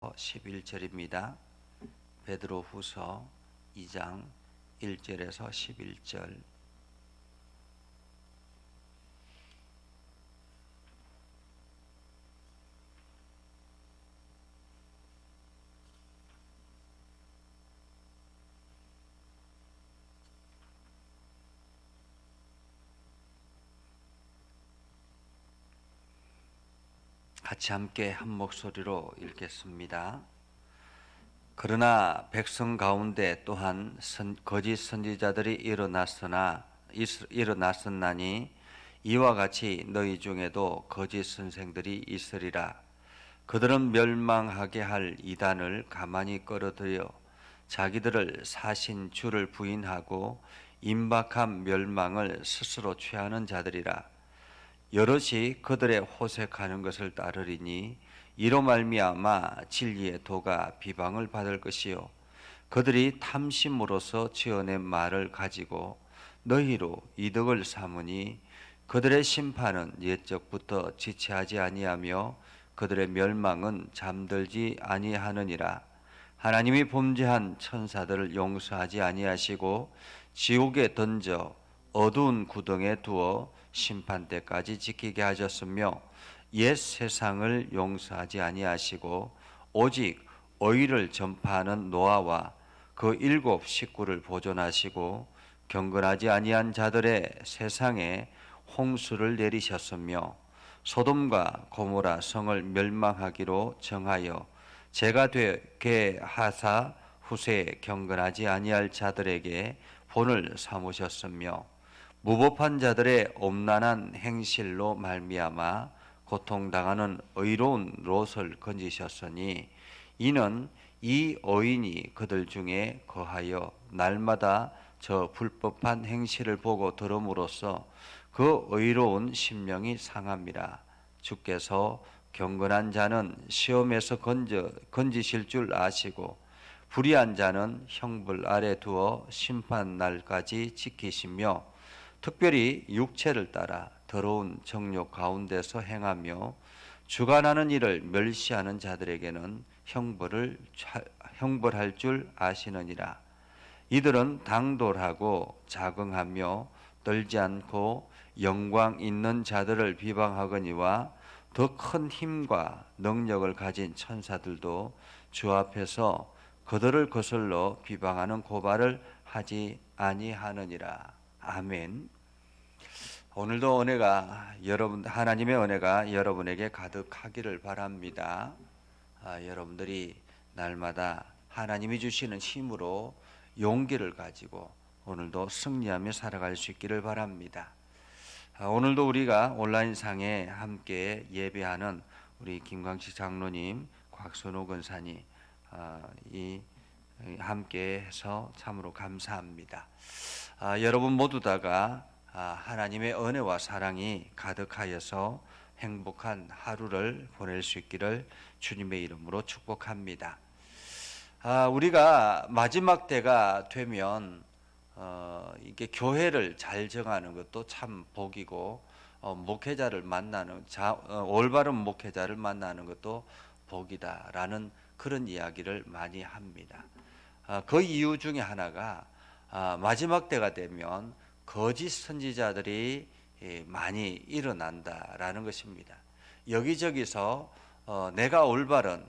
11절입니다. 베드로후서 2장 1절에서 11절. 같이 함께 한 목소리로 읽겠습니다. 그러나 백성 가운데 또한 거짓 선지자들이 일어났었나니 이와 같이 너희 중에도 거짓 선생들이 있으리라. 그들은 멸망하게 할 이단을 가만히 끌어들여 자기들을 사신 주를 부인하고 임박한 멸망을 스스로 취하는 자들이라. 여럿이 그들의 호색하는 것을 따르리니 이로 말미암아 진리의 도가 비방을 받을 것이요 그들이 탐심으로서 지어낸 말을 가지고 너희로 이득을 삼으니 그들의 심판은 옛적부터 지체하지 아니하며 그들의 멸망은 잠들지 아니하느니라. 하나님이 범죄한 천사들을 용서하지 아니하시고 지옥에 던져 어두운 구덩에 두어 심판 때까지 지키게 하셨으며 옛 세상을 용서하지 아니하시고 오직 의를 전파하는 노아와 그 7 식구를 보존하시고 경건하지 아니한 자들의 세상에 홍수를 내리셨으며 소돔과 고모라 성을 멸망하기로 정하여 죄가 되게 하사 후세에 경건하지 아니할 자들에게 본을 삼으셨으며 무법한 자들의 엄란한 행실로 말미암아 고통당하는 의로운 롯을 건지셨으니 이는 이 의인이 그들 중에 거하여 날마다 저 불법한 행실을 보고 들음으로써 그 의로운 심령이 상함이라. 주께서 경건한 자는 시험에서 건지실 줄 아시고 불의한 자는 형벌 아래 두어 심판 날까지 지키시며 특별히 육체를 따라 더러운 정욕 가운데서 행하며 주관하는 일을 멸시하는 자들에게는 형벌할 줄 아시느니라. 이들은 당돌하고 자긍하며 떨지 않고 영광 있는 자들을 비방하거니와 더 큰 힘과 능력을 가진 천사들도 주 앞에서 그들을 거슬러 비방하는 고발을 하지 아니하느니라. 아멘. 오늘도 하나님의 은혜가 여러분에게 가득하기를 바랍니다. 여러분들이 날마다 하나님이 주시는 힘으로 용기를 가지고 오늘도 승리하며 살아갈 수 있기를 바랍니다. 오늘도 우리가 온라인상에 함께 예배하는 우리 김광식 장로님, 곽선호 권사님 함께 해서 참으로 감사합니다. 여러분 모두 다가 하나님의 은혜와 사랑이 가득하여서 행복한 하루를 보낼 수 있기를 주님의 이름으로 축복합니다. 우리가 마지막 때가 되면 이게 교회를 잘 정하는 것도 참 복이고 목회자를 만나는 올바른 목회자를 만나는 것도 복이다라는 그런 이야기를 많이 합니다. 그 이유 중에 하나가 마지막 때가 되면 거짓 선지자들이 많이 일어난다라는 것입니다. 여기저기서 내가 올바른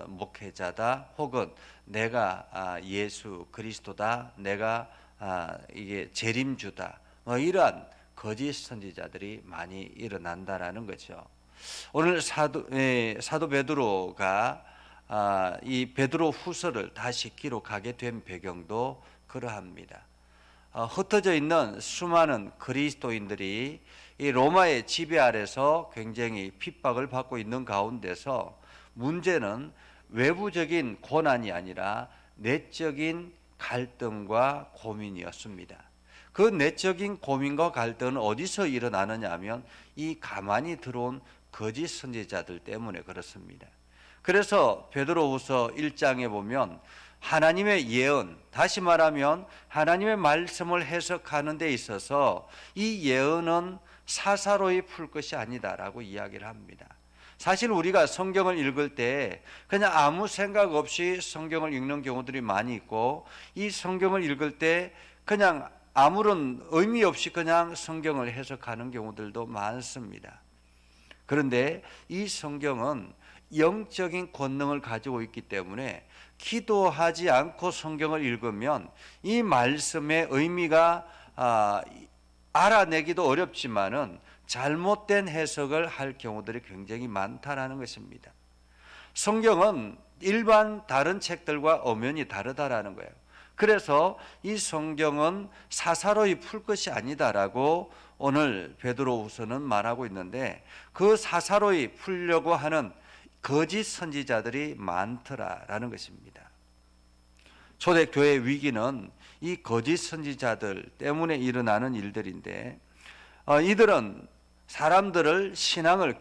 목회자다, 혹은 내가 예수 그리스도다, 내가 이게 재림주다, 이러한 거짓 선지자들이 많이 일어난다라는 거죠. 오늘 사도 베드로가 이 베드로 후서를 다시 기록하게 된 배경도 그러합니다. 흩어져 있는 수많은 그리스도인들이 이 로마의 지배 아래서 굉장히 핍박을 받고 있는 가운데서 문제는 외부적인 고난이 아니라 내적인 갈등과 고민이었습니다. 그 내적인 고민과 갈등은 어디서 일어나느냐 하면 이 가만히 들어온 거짓 선지자들 때문에 그렇습니다. 그래서 베드로후서 1장에 보면 하나님의 예언, 다시 말하면 하나님의 말씀을 해석하는 데 있어서 이 예언은 사사로이 풀 것이 아니다라고 이야기를 합니다. 사실 우리가 성경을 읽을 때 그냥 아무 생각 없이 성경을 읽는 경우들이 많이 있고, 이 성경을 읽을 때 그냥 아무런 의미 없이 그냥 성경을 해석하는 경우들도 많습니다. 그런데 이 성경은 영적인 권능을 가지고 있기 때문에 기도하지 않고 성경을 읽으면 이 말씀의 의미가 알아내기도 어렵지만은 잘못된 해석을 할 경우들이 굉장히 많다라는 것입니다. 성경은 일반 다른 책들과 엄연히 다르다라는 거예요. 그래서 이 성경은 사사로이 풀 것이 아니다라고 오늘 베드로후서는 말하고 있는데, 그 사사로이 풀려고 하는 거짓 선지자들이 많더라라는 것입니다. 초대교회 위기는 이 거짓 선지자들 때문에 일어나는 일들인데, 이들은 사람들을 신앙을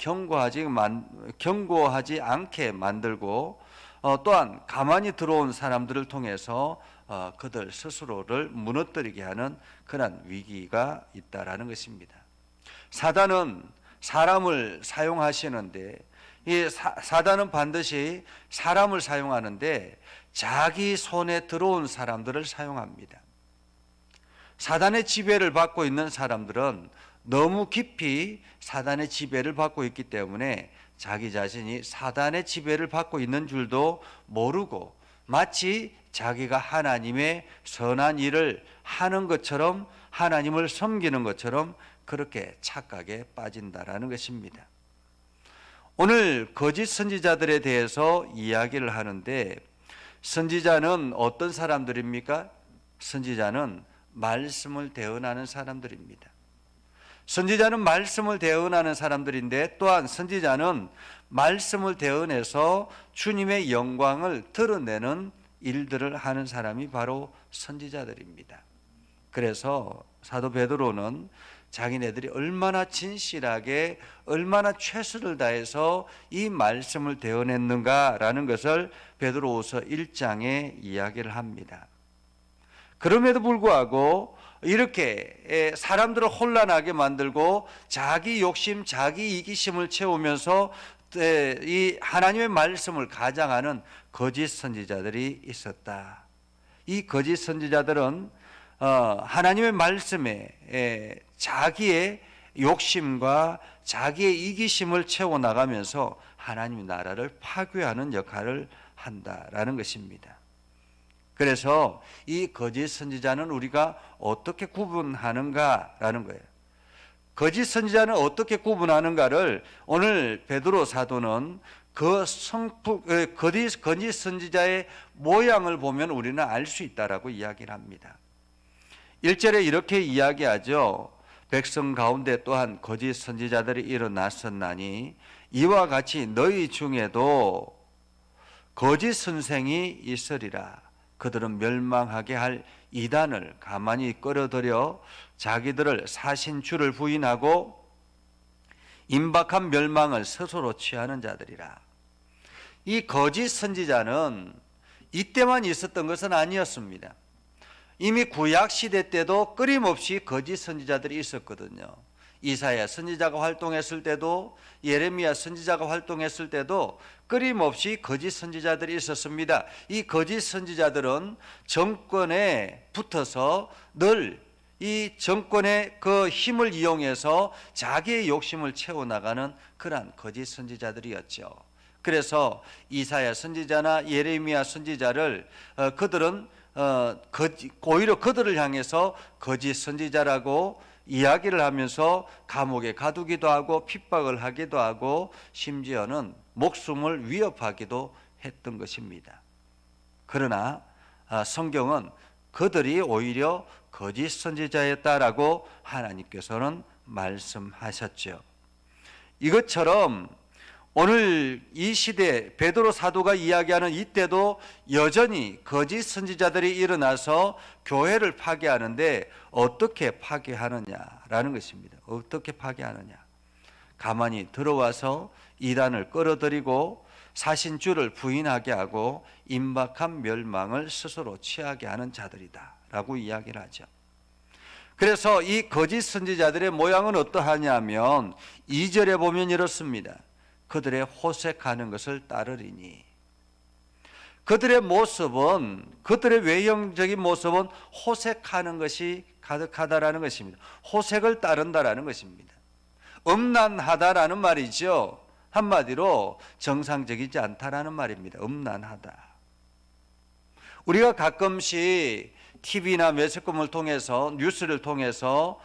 경고하지 않게 만들고, 또한 가만히 들어온 사람들을 통해서 그들 스스로를 무너뜨리게 하는 그런 위기가 있다라는 것입니다. 사단은 사람을 사용하시는데, 이 사단은 반드시 사람을 사용하는데 자기 손에 들어온 사람들을 사용합니다. 사단의 지배를 받고 있는 사람들은 너무 깊이 사단의 지배를 받고 있기 때문에 자기 자신이 사단의 지배를 받고 있는 줄도 모르고, 마치 자기가 하나님의 선한 일을 하는 것처럼, 하나님을 섬기는 것처럼 그렇게 착각에 빠진다라는 것입니다. 오늘 거짓 선지자들에 대해서 이야기를 하는데, 선지자는 어떤 사람들입니까? 선지자는 말씀을 대언하는 사람들입니다. 선지자는 말씀을 대언하는 사람들인데, 또한 선지자는 말씀을 대언해서 주님의 영광을 드러내는 일들을 하는 사람이 바로 선지자들입니다. 그래서 사도 베드로는 자기네들이 얼마나 진실하게, 얼마나 최선을 다해서 이 말씀을 대언했는가라는 것을 베드로후서 1장에 이야기를 합니다. 그럼에도 불구하고 이렇게 사람들을 혼란하게 만들고 자기 욕심, 자기 이기심을 채우면서 이 하나님의 말씀을 가장하는 거짓 선지자들이 있었다. 이 거짓 선지자들은 하나님의 말씀에 자기의 욕심과 자기의 이기심을 채워나가면서 하나님의 나라를 파괴하는 역할을 한다라는 것입니다. 그래서 이 거짓 선지자는 우리가 어떻게 구분하는가라는 거예요. 거짓 선지자는 어떻게 구분하는가를 오늘 베드로 사도는 거짓 선지자의 모양을 보면 우리는 알 수 있다라고 이야기를 합니다. 1절에 이렇게 이야기하죠. 백성 가운데 또한 거짓 선지자들이 일어났었나니 이와 같이 너희 중에도 거짓 선생이 있으리라. 그들은 멸망하게 할 이단을 가만히 끌어들여 자기들을 사신 주를 부인하고 임박한 멸망을 스스로 취하는 자들이라. 이 거짓 선지자는 이때만 있었던 것은 아니었습니다. 이미 구약 시대 때도 끊임없이 거짓 선지자들이 있었거든요. 이사야 선지자가 활동했을 때도, 예레미야 선지자가 활동했을 때도 끊임없이 거짓 선지자들이 있었습니다. 이 거짓 선지자들은 정권에 붙어서 늘 이 정권의 그 힘을 이용해서 자기의 욕심을 채워나가는 그러한 거짓 선지자들이었죠. 그래서 이사야 선지자나 예레미야 선지자를 그들은 오히려 그들을 향해서 거짓 선지자라고 이야기를 하면서 감옥에 가두기도 하고 핍박을 하기도 하고 심지어는 목숨을 위협하기도 했던 것입니다. 그러나 성경은 그들이 오히려 거짓 선지자였다라고 하나님께서는 말씀하셨죠. 이것처럼 오늘 이 시대 베드로 사도가 이야기하는 이때도 여전히 거짓 선지자들이 일어나서 교회를 파괴하는데 어떻게 파괴하느냐라는 것입니다. 어떻게 파괴하느냐? 가만히 들어와서 이단을 끌어들이고 사신주를 부인하게 하고 임박한 멸망을 스스로 취하게 하는 자들이다라고 이야기를 하죠. 그래서 이 거짓 선지자들의 모양은 어떠하냐면 2절에 보면 이렇습니다. 그들의 호색하는 것을 따르리니. 그들의 모습은, 그들의 외형적인 모습은 호색하는 것이 가득하다라는 것입니다. 호색을 따른다라는 것입니다. 음란하다라는 말이죠. 한마디로 정상적이지 않다라는 말입니다. 음란하다. 우리가 가끔씩 TV나 매스컴을 통해서, 뉴스를 통해서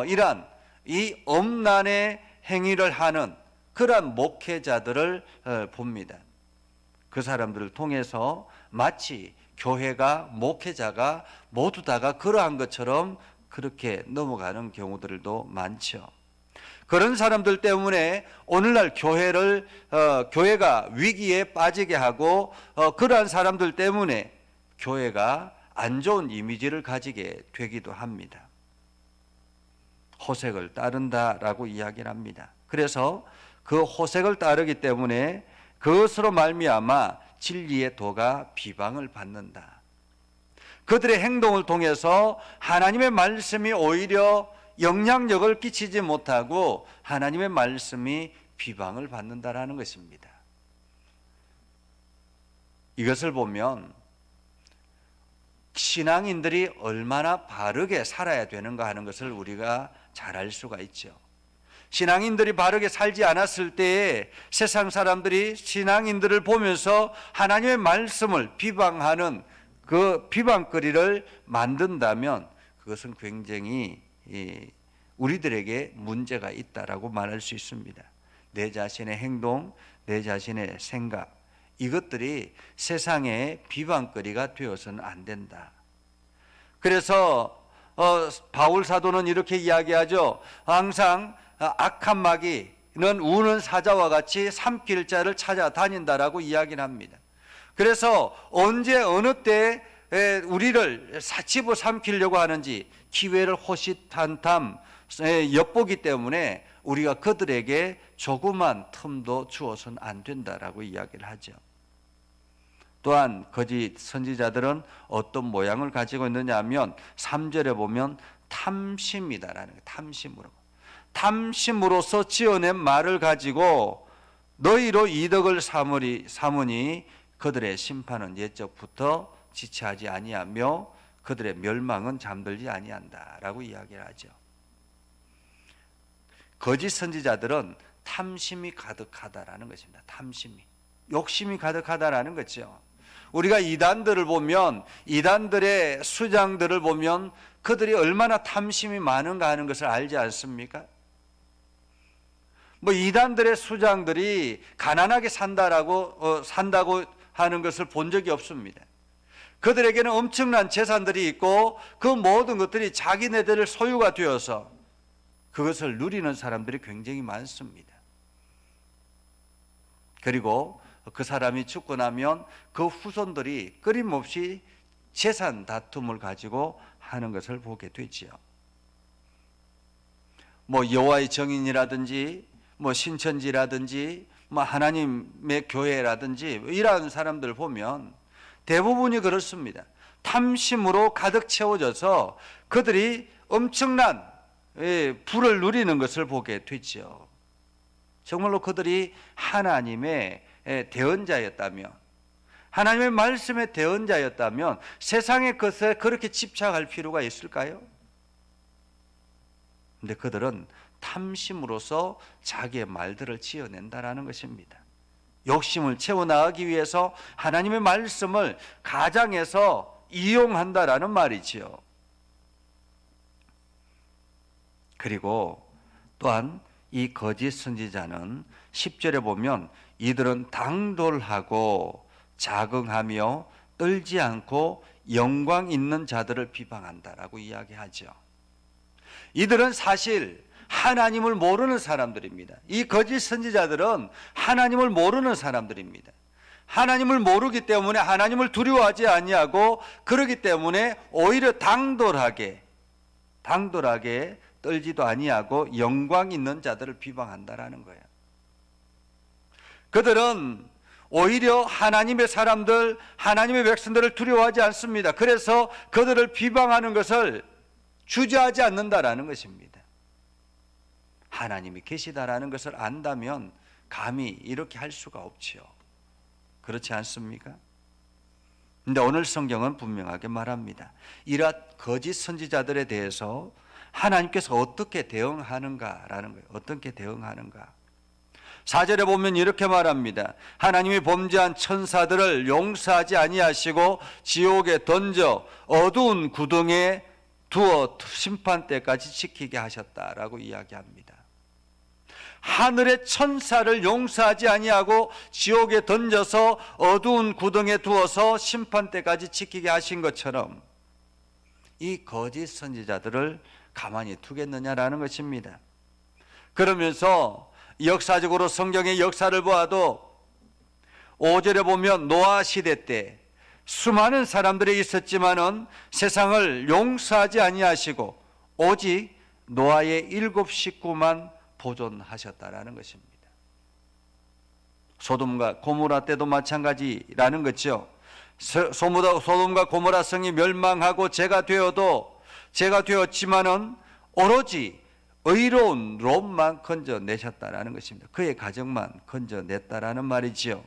이러한 이 음란의 행위를 하는 그러한 목회자들을 봅니다. 그 사람들을 통해서 마치 교회가, 목회자가 모두 다가 그러한 것처럼 그렇게 넘어가는 경우들도 많죠. 그런 사람들 때문에 오늘날 교회가 위기에 빠지게 하고, 그러한 사람들 때문에 교회가 안 좋은 이미지를 가지게 되기도 합니다. 호색을 따른다라고 이야기를 합니다. 그래서 그 호색을 따르기 때문에 그것으로 말미암아 진리의 도가 비방을 받는다. 그들의 행동을 통해서 하나님의 말씀이 오히려 영향력을 끼치지 못하고 하나님의 말씀이 비방을 받는다라는 것입니다. 이것을 보면 신앙인들이 얼마나 바르게 살아야 되는가 하는 것을 우리가 잘 알 수가 있죠. 신앙인들이 바르게 살지 않았을 때에 세상 사람들이 신앙인들을 보면서 하나님의 말씀을 비방하는 그 비방거리를 만든다면 그것은 굉장히 우리들에게 문제가 있다라고 말할 수 있습니다. 내 자신의 행동, 내 자신의 생각, 이것들이 세상의 비방거리가 되어서는 안 된다. 그래서 바울 사도는 이렇게 이야기하죠. 항상 악한 마귀는 우는 사자와 같이 삼킬 자를 찾아다닌다라고 이야기를 합니다. 그래서 언제 어느 때 우리를 집어 삼키려고 하는지 기회를 호시탐탐 엿보기 때문에 우리가 그들에게 조그만 틈도 주어서는 안 된다라고 이야기를 하죠. 또한 거짓 선지자들은 어떤 모양을 가지고 있느냐 하면 3절에 보면 탐심이다라는 거예요. 탐심으로서 지어낸 말을 가지고 너희로 이득을 삼으니 그들의 심판은 옛적부터 지체하지 아니하며 그들의 멸망은 잠들지 아니한다라고 이야기를 하죠. 거짓 선지자들은 탐심이 가득하다라는 것입니다. 탐심이, 욕심이 가득하다라는 거죠. 우리가 이단들을 보면, 이단들의 수장들을 보면 그들이 얼마나 탐심이 많은가 하는 것을 알지 않습니까? 이단들의 수장들이 가난하게 산다고 하는 것을 본 적이 없습니다. 그들에게는 엄청난 재산들이 있고 그 모든 것들이 자기네들 소유가 되어서 그것을 누리는 사람들이 굉장히 많습니다. 그리고 그 사람이 죽고 나면 그 후손들이 끊임없이 재산 다툼을 가지고 하는 것을 보게 되지요. 여호와의 정인이라든지 신천지라든지 하나님의 교회라든지 이러한 사람들 보면 대부분이 그렇습니다. 탐심으로 가득 채워져서 그들이 엄청난 부를 누리는 것을 보게 되죠. 정말로 그들이 하나님의 대언자였다면, 하나님의 말씀의 대언자였다면 세상의 것에 그렇게 집착할 필요가 있을까요? 근데 그들은 탐심으로써 자기의 말들을 지어낸다라는 것입니다. 욕심을 채워나가기 위해서 하나님의 말씀을 가장해서 이용한다라는 말이지요. 그리고 또한 이 거짓 선지자는 10절에 보면 이들은 당돌하고 자긍하며 떨지 않고 영광 있는 자들을 비방한다라고 이야기하죠. 이들은 사실 하나님을 모르는 사람들입니다. 이 거짓 선지자들은 하나님을 모르는 사람들입니다. 하나님을 모르기 때문에 하나님을 두려워하지 아니하고, 그러기 때문에 오히려 당돌하게 떨지도 아니하고 영광 있는 자들을 비방한다라는 거예요. 그들은 오히려 하나님의 사람들, 하나님의 백성들을 두려워하지 않습니다. 그래서 그들을 비방하는 것을 주저하지 않는다라는 것입니다. 하나님이 계시다라는 것을 안다면 감히 이렇게 할 수가 없지요. 그렇지 않습니까? 근데 오늘 성경은 분명하게 말합니다. 이러한 거짓 선지자들에 대해서 하나님께서 어떻게 대응하는가라는 거예요. 어떻게 대응하는가. 4절에 보면 이렇게 말합니다. 하나님이 범죄한 천사들을 용서하지 아니하시고 지옥에 던져 어두운 구덩이에 두어 심판 때까지 지키게 하셨다라고 이야기합니다. 하늘의 천사를 용서하지 아니하고 지옥에 던져서 어두운 구덩이에 두어서 심판 때까지 지키게 하신 것처럼 이 거짓 선지자들을 가만히 두겠느냐라는 것입니다. 그러면서 역사적으로 성경의 역사를 보아도 5절에 보면 노아 시대 때 수많은 사람들이 있었지만은 세상을 용서하지 아니하시고 오직 노아의 7 식구만 보존하셨다라는 것입니다. 소돔과 고모라 때도 마찬가지라는 거죠. 소돔과 고모라 성이 멸망하고 죄가 되었지만은 오로지 의로운 롯만 건져내셨다라는 것입니다. 그의 가정만 건져냈다라는 말이지요.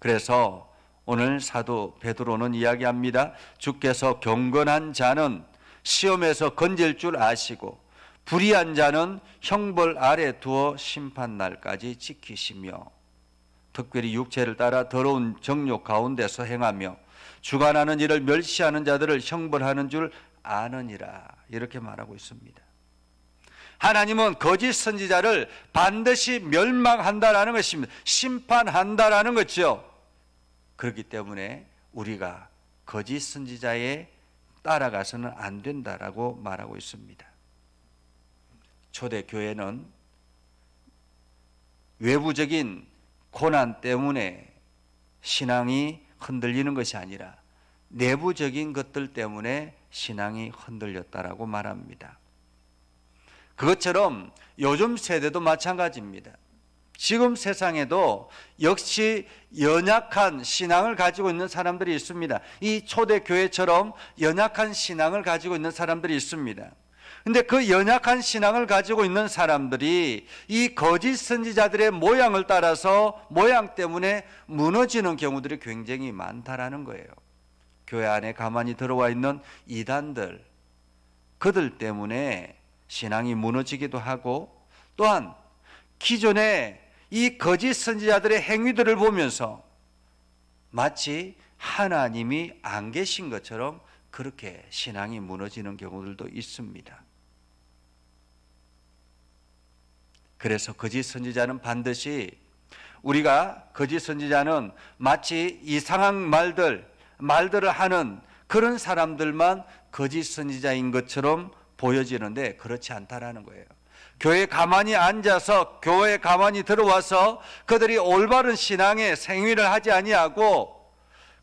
그래서 오늘 사도 베드로는 이야기합니다. 주께서 경건한 자는 시험에서 건질 줄 아시고 불의한 자는 형벌 아래 두어 심판날까지 지키시며 특별히 육체를 따라 더러운 정욕 가운데서 행하며 주관하는 일을 멸시하는 자들을 형벌하는 줄 아느니라 이렇게 말하고 있습니다. 하나님은 거짓 선지자를 반드시 멸망한다라는 것입니다. 심판한다라는 거죠. 그렇기 때문에 우리가 거짓 선지자에 따라가서는 안 된다라고 말하고 있습니다. 초대교회는 외부적인 고난 때문에 신앙이 흔들리는 것이 아니라 내부적인 것들 때문에 신앙이 흔들렸다라고 말합니다. 그것처럼 요즘 세대도 마찬가지입니다. 지금 세상에도 역시 연약한 신앙을 가지고 있는 사람들이 있습니다. 이 초대교회처럼 연약한 신앙을 가지고 있는 사람들이 있습니다. 근데 그 연약한 신앙을 가지고 있는 사람들이 이 거짓 선지자들의 모양을 따라서 모양 때문에 무너지는 경우들이 굉장히 많다라는 거예요. 교회 안에 가만히 들어와 있는 이단들, 그들 때문에 신앙이 무너지기도 하고 또한 기존에 이 거짓 선지자들의 행위들을 보면서 마치 하나님이 안 계신 것처럼 그렇게 신앙이 무너지는 경우들도 있습니다. 그래서 거짓 선지자는 반드시 우리가 거짓 선지자는 마치 이상한 말들을 하는 그런 사람들만 거짓 선지자인 것처럼 보여지는데 그렇지 않다라는 거예요. 교회에 가만히 앉아서 교회에 가만히 들어와서 그들이 올바른 신앙의 생위를 하지 아니하고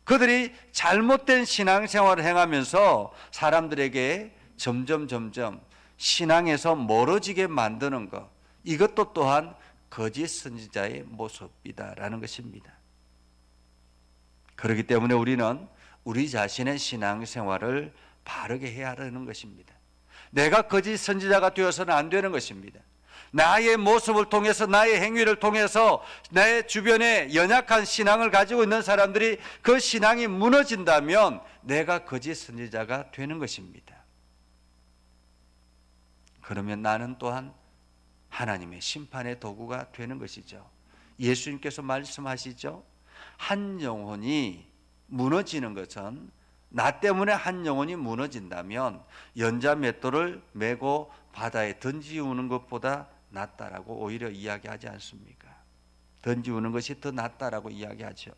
그들이 잘못된 신앙생활을 행하면서 사람들에게 점점 신앙에서 멀어지게 만드는 것, 이것도 또한 거짓 선지자의 모습이다라는 것입니다. 그렇기 때문에 우리는 우리 자신의 신앙생활을 바르게 해야 하는 것입니다. 내가 거짓 선지자가 되어서는 안 되는 것입니다. 나의 모습을 통해서 나의 행위를 통해서 내 주변에 연약한 신앙을 가지고 있는 사람들이 그 신앙이 무너진다면 내가 거짓 선지자가 되는 것입니다. 그러면 나는 또한 하나님의 심판의 도구가 되는 것이죠. 예수님께서 말씀하시죠. 한 영혼이 무너지는 것은 나 때문에 한 영혼이 무너진다면 연자 맷돌을 메고 바다에 던지우는 것보다 낫다라고 오히려 이야기하지 않습니까? 던지우는 것이 더 낫다라고 이야기하죠.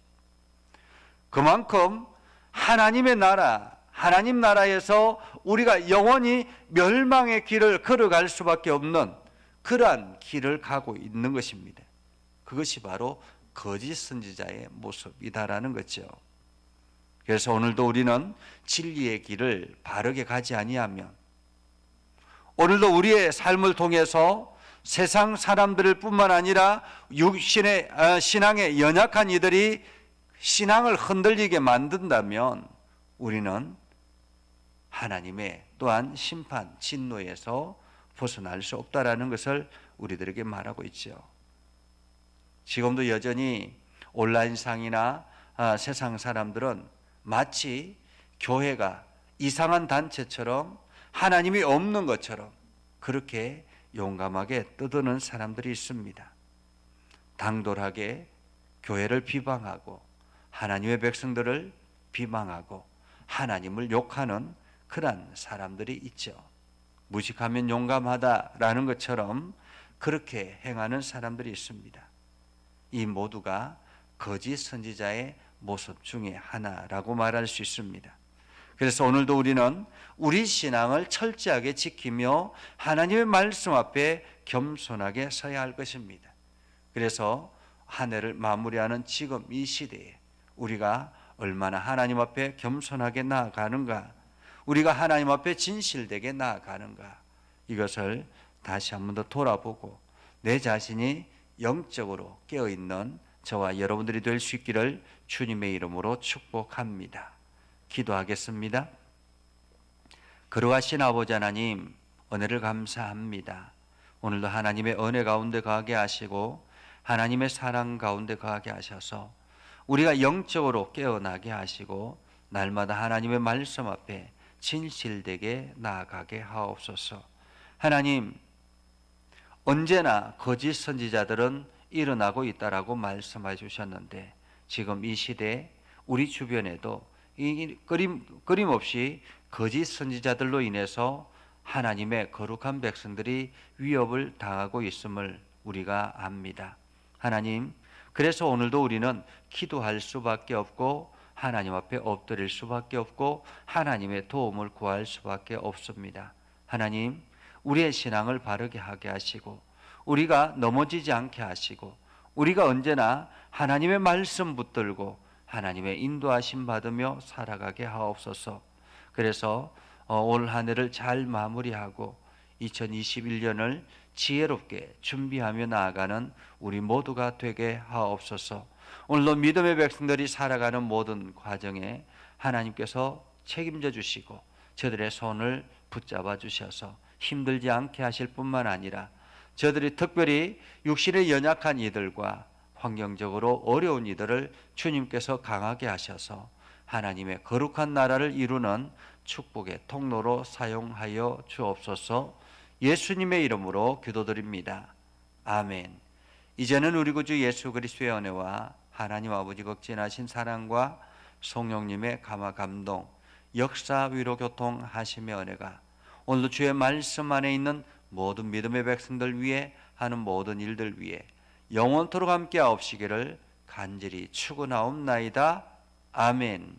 그만큼 하나님의 나라, 하나님 나라에서 우리가 영원히 멸망의 길을 걸어갈 수밖에 없는 그러한 길을 가고 있는 것입니다. 그것이 바로 거짓 선지자의 모습이다라는 거죠. 그래서 오늘도 우리는 진리의 길을 바르게 가지 아니하면 오늘도 우리의 삶을 통해서 세상 사람들을 뿐만 아니라 육신의 신앙에 연약한 이들이 신앙을 흔들리게 만든다면 우리는 하나님의 또한 심판, 진노에서 벗어날 수 없다라는 것을 우리들에게 말하고 있죠. 지금도 여전히 온라인상이나 세상 사람들은 마치 교회가 이상한 단체처럼 하나님이 없는 것처럼 그렇게 용감하게 떠드는 사람들이 있습니다. 당돌하게 교회를 비방하고 하나님의 백성들을 비방하고 하나님을 욕하는 그런 사람들이 있죠. 무식하면 용감하다라는 것처럼 그렇게 행하는 사람들이 있습니다. 이 모두가 거짓 선지자의 모습 중에 하나라고 말할 수 있습니다. 그래서 오늘도 우리는 우리 신앙을 철저하게 지키며 하나님의 말씀 앞에 겸손하게 서야 할 것입니다. 그래서 한 해를 마무리하는 지금 이 시대에 우리가 얼마나 하나님 앞에 겸손하게 나아가는가, 우리가 하나님 앞에 진실되게 나아가는가, 이것을 다시 한 번 더 돌아보고 내 자신이 영적으로 깨어있는 저와 여러분들이 될 수 있기를 주님의 이름으로 축복합니다. 기도하겠습니다. 거룩하신 아버지 하나님, 은혜를 감사합니다. 오늘도 하나님의 은혜 가운데 거하게 하시고 하나님의 사랑 가운데 거하게 하셔서 우리가 영적으로 깨어나게 하시고 날마다 하나님의 말씀 앞에 진실되게 나아가게 하옵소서. 하나님, 언제나 거짓 선지자들은 일어나고 있다라고 말씀해 주셨는데 지금 이 시대에 우리 주변에도 끊임없이 거짓 선지자들로 인해서 하나님의 거룩한 백성들이 위협을 당하고 있음을 우리가 압니다. 하나님, 그래서 오늘도 우리는 기도할 수밖에 없고 하나님 앞에 엎드릴 수밖에 없고 하나님의 도움을 구할 수밖에 없습니다. 하나님, 우리의 신앙을 바르게 하게 하시고 우리가 넘어지지 않게 하시고 우리가 언제나 하나님의 말씀 붙들고 하나님의 인도하심 받으며 살아가게 하옵소서. 그래서 올 한 해를 잘 마무리하고 2021년을 지혜롭게 준비하며 나아가는 우리 모두가 되게 하옵소서. 오늘도 믿음의 백성들이 살아가는 모든 과정에 하나님께서 책임져 주시고 저들의 손을 붙잡아 주셔서 힘들지 않게 하실 뿐만 아니라 저들이 특별히 육신에 연약한 이들과 환경적으로 어려운 이들을 주님께서 강하게 하셔서 하나님의 거룩한 나라를 이루는 축복의 통로로 사용하여 주옵소서. 예수님의 이름으로 기도드립니다. 아멘. 이제는 우리 구주 예수 그리스도의 은혜와 하나님 아버지 극진하신 사랑과 성령님의 감화 감동, 역사 위로 교통하심의 은혜가 오늘도 주의 말씀 안에 있는 모든 믿음의 백성들 위해 하는 모든 일들 위해 영원토록 함께 하옵시기를 간절히 축원하옵나이다. 아멘.